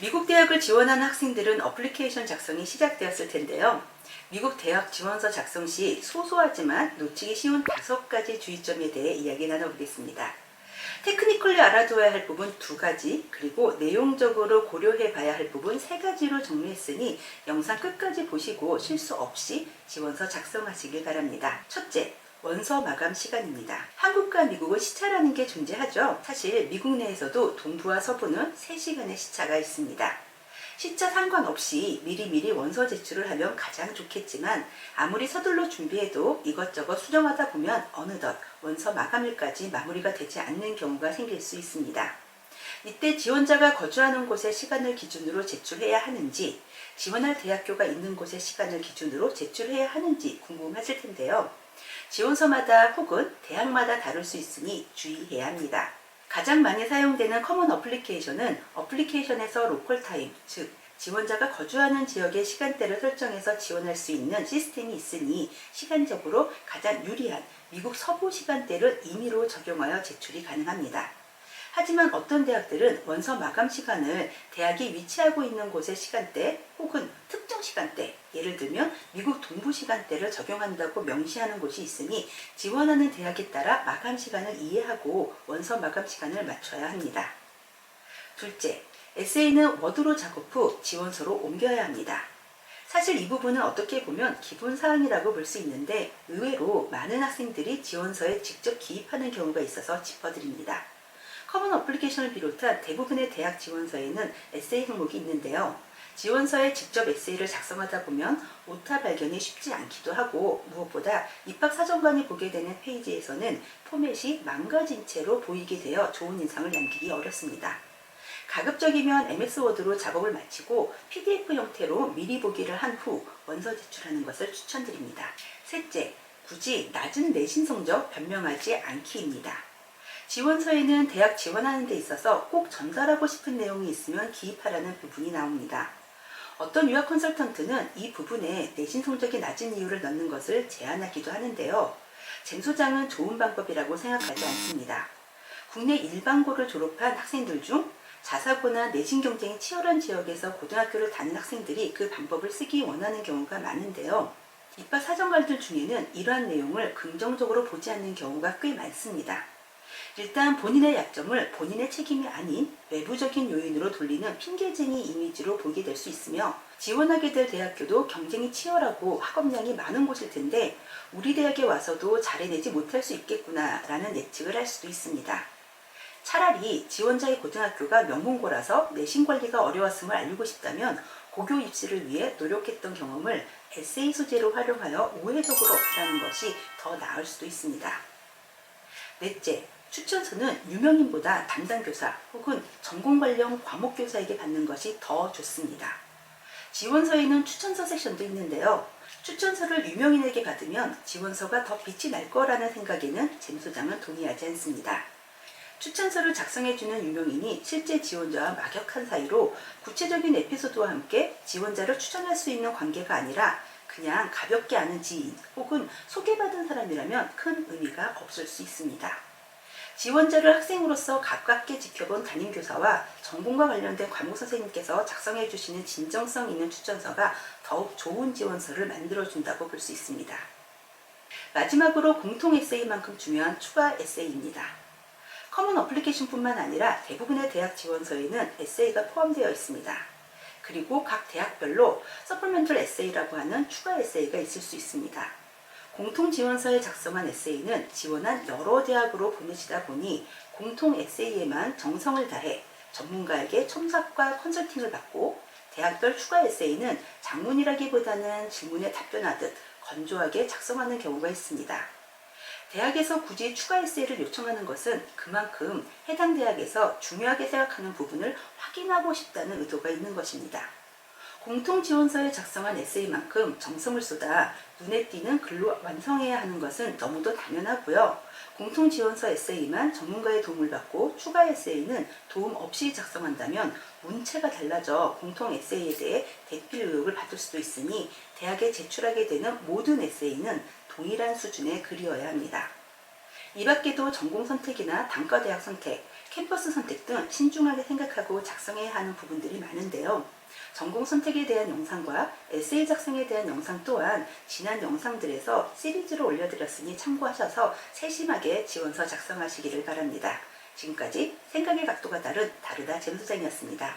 미국 대학을 지원하는 학생들은 어플리케이션 작성이 시작되었을 텐데요. 미국 대학 지원서 작성 시 소소하지만 놓치기 쉬운 5가지 주의점에 대해 이야기 나눠보겠습니다. 테크니컬리 알아두어야 할 부분 2가지, 그리고 내용적으로 고려해 봐야 할 부분 3가지로 정리했으니 영상 끝까지 보시고 실수 없이 지원서 작성하시길 바랍니다. 첫째, 원서 마감 시간입니다. 한국과 미국은 시차라는 게 존재하죠. 사실 미국 내에서도 동부와 서부는 3시간의 시차가 있습니다. 시차 상관없이 미리미리 원서 제출을 하면 가장 좋겠지만 아무리 서둘러 준비해도 이것저것 수정하다 보면 어느덧 원서 마감일까지 마무리가 되지 않는 경우가 생길 수 있습니다. 이때 지원자가 거주하는 곳의 시간을 기준으로 제출해야 하는지, 지원할 대학교가 있는 곳의 시간을 기준으로 제출해야 하는지 궁금하실 텐데요. 지원서마다 혹은 대학마다 다를 수 있으니 주의해야 합니다. 가장 많이 사용되는 커먼 어플리케이션은 어플리케이션에서 로컬 타임, 즉 지원자가 거주하는 지역의 시간대를 설정해서 지원할 수 있는 시스템이 있으니 시간적으로 가장 유리한 미국 서부 시간대를 임의로 적용하여 제출이 가능합니다. 하지만 어떤 대학들은 원서 마감 시간을 대학이 위치하고 있는 곳의 시간대 혹은 특정 시간대, 예를 들면 미국 동부 시간대를 적용한다고 명시하는 곳이 있으니 지원하는 대학에 따라 마감 시간을 이해하고 원서 마감 시간을 맞춰야 합니다. 둘째, 에세이는 워드로 작업 후 지원서로 옮겨야 합니다. 사실 이 부분은 어떻게 보면 기본사항이라고 볼 수 있는데 의외로 많은 학생들이 지원서에 직접 기입하는 경우가 있어서 짚어드립니다. 커먼 어플리케이션을 비롯한 대부분의 대학 지원서에는 에세이 항목이 있는데요. 지원서에 직접 에세이를 작성하다 보면 오타 발견이 쉽지 않기도 하고 무엇보다 입학사정관이 보게 되는 페이지에서는 포맷이 망가진 채로 보이게 되어 좋은 인상을 남기기 어렵습니다. 가급적이면 MS 워드로 작업을 마치고 PDF 형태로 미리 보기를 한 후 원서 제출하는 것을 추천드립니다. 셋째, 굳이 낮은 내신 성적 변명하지 않기입니다. 지원서에는 대학 지원하는 데 있어서 꼭 전달하고 싶은 내용이 있으면 기입하라는 부분이 나옵니다. 어떤 유학 컨설턴트는 이 부분에 내신 성적이 낮은 이유를 넣는 것을 제안하기도 하는데요. 잼 소장은 좋은 방법이라고 생각하지 않습니다. 국내 일반고를 졸업한 학생들 중 자사고나 내신 경쟁이 치열한 지역에서 고등학교를 다닌 학생들이 그 방법을 쓰기 원하는 경우가 많은데요. 입학 사정관들 중에는 이러한 내용을 긍정적으로 보지 않는 경우가 꽤 많습니다. 일단 본인의 약점을 본인의 책임이 아닌 외부적인 요인으로 돌리는 핑계쟁이 이미지로 보이게 될 수 있으며 지원하게 될 대학교도 경쟁이 치열하고 학업량이 많은 곳일 텐데 우리 대학에 와서도 잘해내지 못할 수 있겠구나 라는 예측을 할 수도 있습니다. 차라리 지원자의 고등학교가 명문고라서 내신 관리가 어려웠음을 알리고 싶다면 고교 입시를 위해 노력했던 경험을 에세이 소재로 활용하여 우회적으로 어필하는 것이 더 나을 수도 있습니다. 넷째, 추천서는 유명인보다 담당 교사 혹은 전공 관련 과목 교사에게 받는 것이 더 좋습니다. 지원서에는 추천서 섹션도 있는데요. 추천서를 유명인에게 받으면 지원서가 더 빛이 날 거라는 생각에는 잼 소장은 동의하지 않습니다. 추천서를 작성해주는 유명인이 실제 지원자와 막역한 사이로 구체적인 에피소드와 함께 지원자를 추천할 수 있는 관계가 아니라 그냥 가볍게 아는 지인 혹은 소개받은 사람이라면 큰 의미가 없을 수 있습니다. 지원자를 학생으로서 가깝게 지켜본 담임교사와 전공과 관련된 과목 선생님께서 작성해 주시는 진정성 있는 추천서가 더욱 좋은 지원서를 만들어준다고 볼 수 있습니다. 마지막으로 공통 에세이만큼 중요한 추가 에세이입니다. 커먼 어플리케이션뿐만 아니라 대부분의 대학 지원서에는 에세이가 포함되어 있습니다. 그리고 각 대학별로 서플멘털 에세이라고 하는 추가 에세이가 있을 수 있습니다. 공통 지원서에 작성한 에세이는 지원한 여러 대학으로 보내지다 보니 공통 에세이에만 정성을 다해 전문가에게 첨삭과 컨설팅을 받고 대학별 추가 에세이는 장문이라기보다는 질문에 답변하듯 건조하게 작성하는 경우가 있습니다. 대학에서 굳이 추가 에세이를 요청하는 것은 그만큼 해당 대학에서 중요하게 생각하는 부분을 확인하고 싶다는 의도가 있는 것입니다. 공통 지원서에 작성한 에세이만큼 정성을 쏟아 눈에 띄는 글로 완성해야 하는 것은 너무도 당연하고요. 공통 지원서 에세이만 전문가의 도움을 받고 추가 에세이는 도움 없이 작성한다면 문체가 달라져 공통 에세이에 대해 대필 의혹을 받을 수도 있으니 대학에 제출하게 되는 모든 에세이는 동일한 수준의 글이어야 합니다. 이 밖에도 전공 선택이나 단과대학 선택, 캠퍼스 선택 등 신중하게 생각하고 작성해야 하는 부분들이 많은데요. 전공 선택에 대한 영상과 에세이 작성에 대한 영상 또한 지난 영상들에서 시리즈로 올려드렸으니 참고하셔서 세심하게 지원서 작성하시기를 바랍니다. 지금까지 생각의 각도가 다른 다르다 잼소장이었습니다.